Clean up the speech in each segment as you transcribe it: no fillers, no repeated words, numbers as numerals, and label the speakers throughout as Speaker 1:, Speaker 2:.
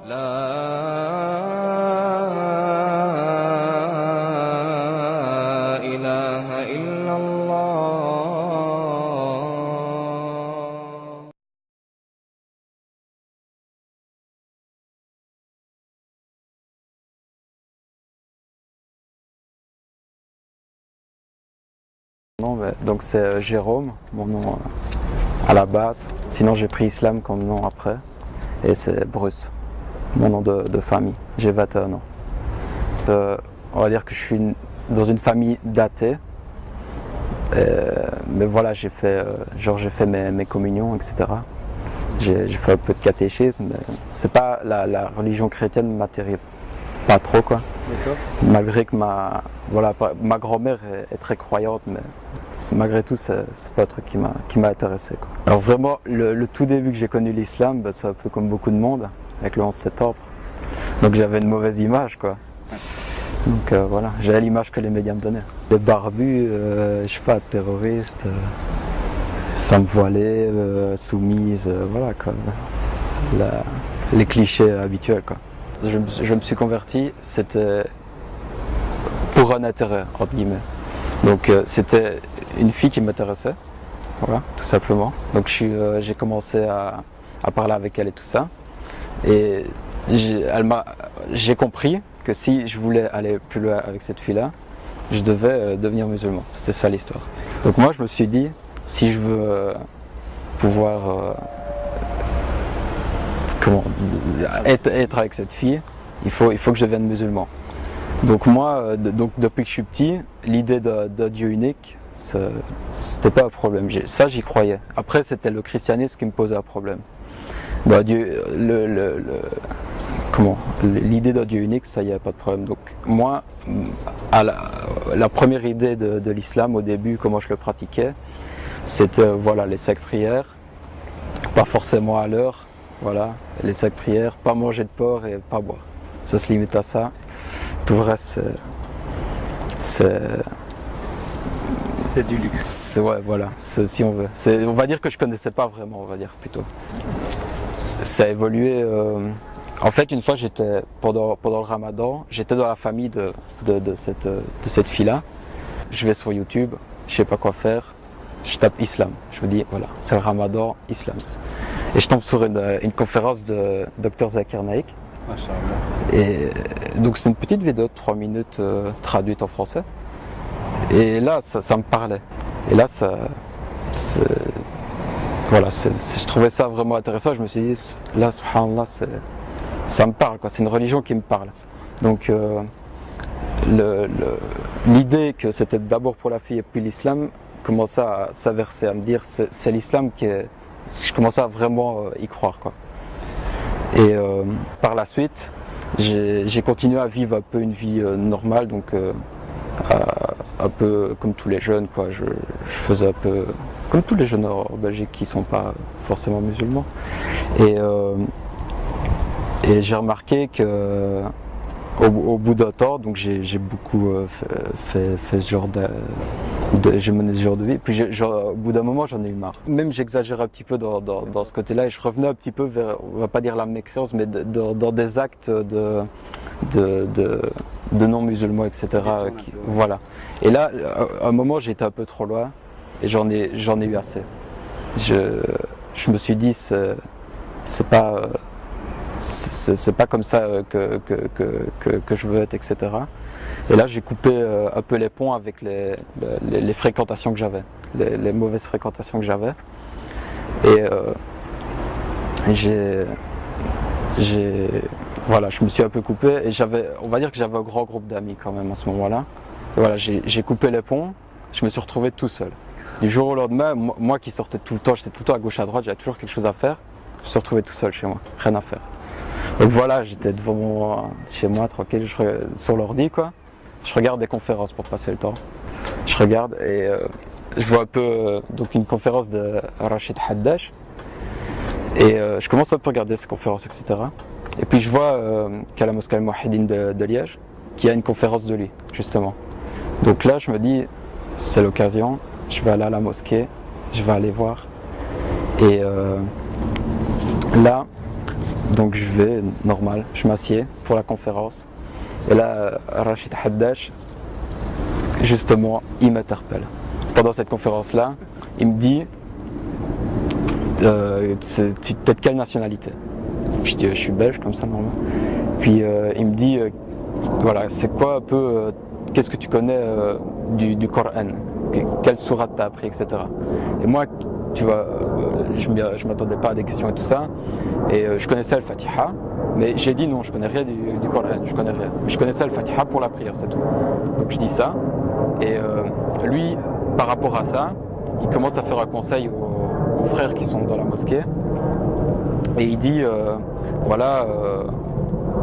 Speaker 1: إله إلا الله.
Speaker 2: Non, donc c'est Jérôme, mon nom à la base. Sinon j'ai pris Islam comme nom après. Et c'est Bruce, mon nom de famille. J'ai 21 ans. On va dire que je suis dans une famille d'athées. Mais voilà, j'ai fait mes communions, etc. J'ai fait un peu de catéchisme. Mais c'est pas la religion chrétienne m'atterrit pas trop, quoi.
Speaker 3: D'accord.
Speaker 2: Malgré que ma grand-mère est très croyante, mais malgré tout, c'est pas un truc qui m'a intéressé, quoi. Alors vraiment, le tout début que j'ai connu l'islam, c'est un peu comme beaucoup de monde, avec le 11 septembre. Donc j'avais une mauvaise image, quoi. Donc voilà, j'avais l'image que les médias me donnaient. Des barbus, je sais pas, terroristes, femmes voilées, soumises, voilà, quoi. Les clichés habituels, quoi. Je me suis converti, c'était pour un intérêt, entre guillemets. Donc c'était une fille qui m'intéressait, voilà, tout simplement. Donc j'ai commencé à parler avec elle et tout ça. Et j'ai compris que si je voulais aller plus loin avec cette fille-là, je devais devenir musulman. C'était ça l'histoire. Donc moi je me suis dit, si je veux pouvoir être avec cette fille, il faut que je devienne musulman. Donc moi, depuis que je suis petit, l'idée de Dieu unique, c'était pas un problème. Ça, j'y croyais. Après, c'était le christianisme qui me posait un problème. Bah, l'idée d'un Dieu unique, ça, il n'y a pas de problème. Donc moi, la première idée de l'islam au début, comment je le pratiquais, c'était voilà, les 5 prières, pas forcément à l'heure, voilà, les 5 prières, pas manger de porc et pas boire. Ça se limite à ça. Tout le reste, c'est
Speaker 3: du luxe.
Speaker 2: Ouais, voilà, si on veut. On va dire que je connaissais pas vraiment, on va dire plutôt. Ça a évolué. En fait, une fois, j'étais pendant le Ramadan, j'étais dans la famille de cette fille-là. Je vais sur YouTube, je sais pas quoi faire. Je tape islam. Je me dis voilà, c'est le Ramadan, islam. Et je tombe sur une conférence de Dr Zakir Naik. Et donc c'est une petite vidéo de 3 minutes traduite en français. Et là, ça me parlait. Et là, je trouvais ça vraiment intéressant. Je me suis dit, là, subhanallah, ça me parle, quoi. C'est une religion qui me parle. Donc, l'idée que c'était d'abord pour la fille et puis l'islam commençait à s'inverser, à me dire, c'est l'islam je commençais à vraiment y croire, quoi. Et par la suite, j'ai continué à vivre un peu une vie normale, donc un peu comme tous les jeunes, quoi. Je faisais un peu comme tous les jeunes en Belgique qui ne sont pas forcément musulmans. Et j'ai remarqué que au bout d'un temps, donc j'ai beaucoup fait ce genre j'ai mené ce genre de vie. Puis au bout d'un moment, j'en ai eu marre. Même j'exagérais un petit peu dans ce côté-là et je revenais un petit peu vers, on va pas dire la mécréance, mais dans des actes de non-musulmans, etc. Voilà. Et là, à un moment, j'étais un peu trop loin et j'en ai eu assez. Je me suis dit, c'est pas comme ça que je veux être, etc. Et là, j'ai coupé un peu les ponts avec les fréquentations que j'avais, les mauvaises fréquentations que j'avais. Et voilà, je me suis un peu coupé et on va dire que j'avais un grand groupe d'amis quand même à ce moment-là. Et voilà, j'ai coupé les ponts, je me suis retrouvé tout seul. Du jour au lendemain, moi qui sortais tout le temps, j'étais tout le temps à gauche à droite, j'avais toujours quelque chose à faire, je me suis retrouvé tout seul chez moi, rien à faire. Donc voilà, j'étais chez moi tranquille, sur l'ordi, quoi. Je regarde des conférences pour passer le temps. Je regarde et je vois un peu donc une conférence de Rachid Haddash. Et je commence un peu à regarder ces conférences, etc. Et puis je vois qu'à la mosquée Al-Mouahidine de Liège, qu'il y a une conférence de lui, justement. Donc là, je me dis, c'est l'occasion, je vais aller à la mosquée, je vais aller voir. Et là, Donc je vais, normal, je m'assieds pour la conférence. Et là, Rachid Haddash, justement, il m'interpelle. Pendant cette conférence-là, il me dit tu es de quelle nationalité? Je dis je suis belge, comme ça, normal. Puis il me dit voilà, c'est quoi un peu, qu'est-ce que tu connais du Coran? Quelle sourate t'as appris, etc. Et moi, tu vois, je m'attendais pas à des questions et tout ça. Et je connaissais le Fatiha, mais j'ai dit non, je connais rien du Coran, je connais rien. Je connaissais le Fatiha pour la prière, c'est tout. Donc je dis ça. Et lui, par rapport à ça, il commence à faire un conseil aux frères qui sont dans la mosquée. Et il dit, voilà,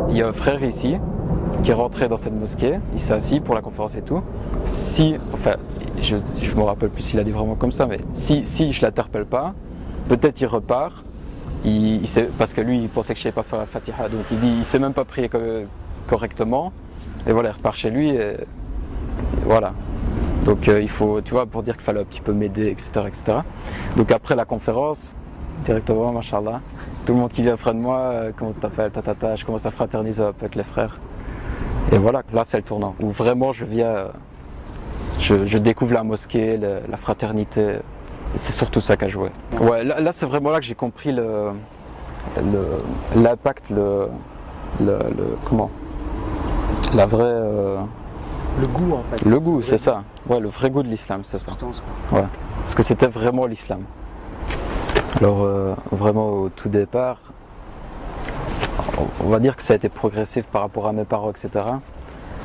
Speaker 2: il y a un frère ici qui est rentré dans cette mosquée, il s'est assis pour la conférence et tout. Si, enfin, je me rappelle plus s'il a dit vraiment comme ça, mais si je l'interpelle pas, peut-être il repart, parce que lui il pensait que je ne savais pas faire la Fatiha, donc il dit il sait même pas prier correctement, et voilà, il repart chez lui, et voilà. Donc il faut, tu vois, pour dire qu'il fallait un petit peu m'aider, etc., etc. Donc après la conférence, directement, machallah, tout le monde qui vient près de moi, comment tu t'appelles, tatata, je commence à fraterniser avec les frères. Et voilà, là c'est le tournant, où vraiment je viens, je découvre la mosquée, la fraternité, et c'est surtout ça qui a joué. Ouais, là c'est vraiment là que j'ai compris l'impact, comment, la vraie...
Speaker 3: le goût en fait.
Speaker 2: Le goût, c'est ça, ouais, le vrai goût de l'islam, c'est ça. Ouais, parce que c'était vraiment l'islam. Alors vraiment au tout départ, on va dire que ça a été progressif par rapport à mes parents, etc.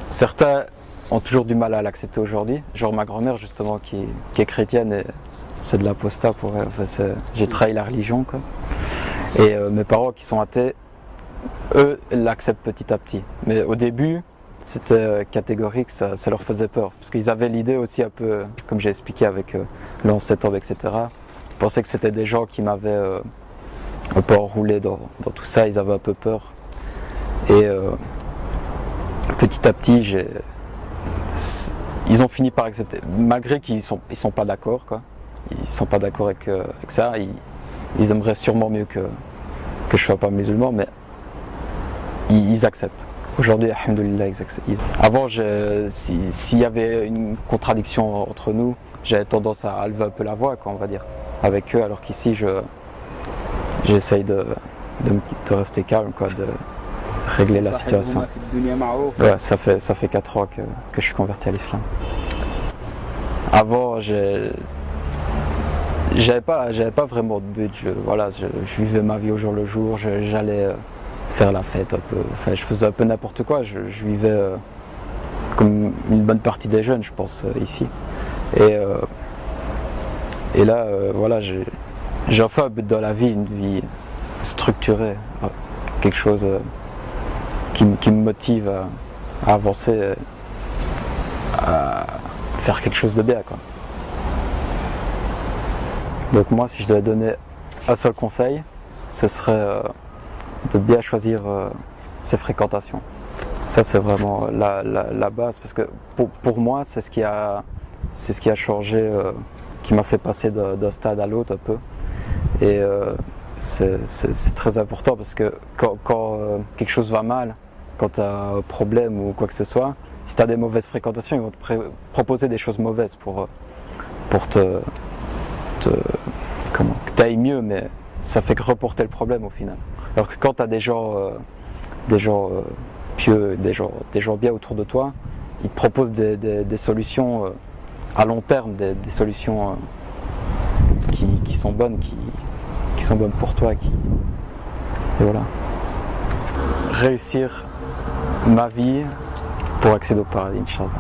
Speaker 2: Certains ont toujours du mal à l'accepter aujourd'hui. Genre ma grand-mère justement qui est chrétienne, et c'est de l'apostat pour elle. Enfin, j'ai trahi la religion, quoi. Et mes parents qui sont athées, eux l'acceptent petit à petit. Mais au début, c'était catégorique, ça leur faisait peur. Parce qu'ils avaient l'idée aussi un peu, comme j'ai expliqué avec le 11 septembre, etc. Ils pensaient que c'était des gens qui m'avaient un peu enroulé dans tout ça, ils avaient un peu peur. Et petit à petit, ils ont fini par accepter, malgré qu'ils sont pas d'accord, quoi. Ils sont pas d'accord avec ça. Ils aimeraient sûrement mieux que je sois pas musulman, mais ils acceptent. Aujourd'hui, alhamdoulilah, ils acceptent. Avant, s'il y avait une contradiction entre nous, j'avais tendance à lever un peu la voix, quoi, on va dire, avec eux, alors qu'ici, j'essaye de rester calme, quoi, de régler la situation. Ouais, ça fait 4 ans que je suis converti à l'islam. Avant, j'avais pas vraiment de but. Je vivais ma vie au jour le jour. J'allais faire la fête un peu. Enfin, je faisais un peu n'importe quoi. Je vivais comme une bonne partie des jeunes, je pense, ici. Et là, voilà, j'ai enfin un but dans la vie, une vie structurée, quelque chose qui me motive à avancer, à faire quelque chose de bien, quoi. Donc moi, si je devais donner un seul conseil, ce serait de bien choisir ses fréquentations. Ça, c'est vraiment la base, parce que pour moi, c'est ce qui a changé, qui m'a fait passer d'un stade à l'autre un peu. Et c'est très important, parce que quand quelque chose va mal, quand tu as un problème ou quoi que ce soit, si tu as des mauvaises fréquentations, ils vont te proposer des choses mauvaises pour que tu ailles mieux, mais ça fait que reporter le problème au final. Alors que quand tu as des gens pieux, des gens bien autour de toi, ils te proposent des solutions à long terme, des solutions qui sont bonnes, qui sont bonnes pour toi. Et voilà. Réussir ma vie pour accéder au paradis, Inch'Allah.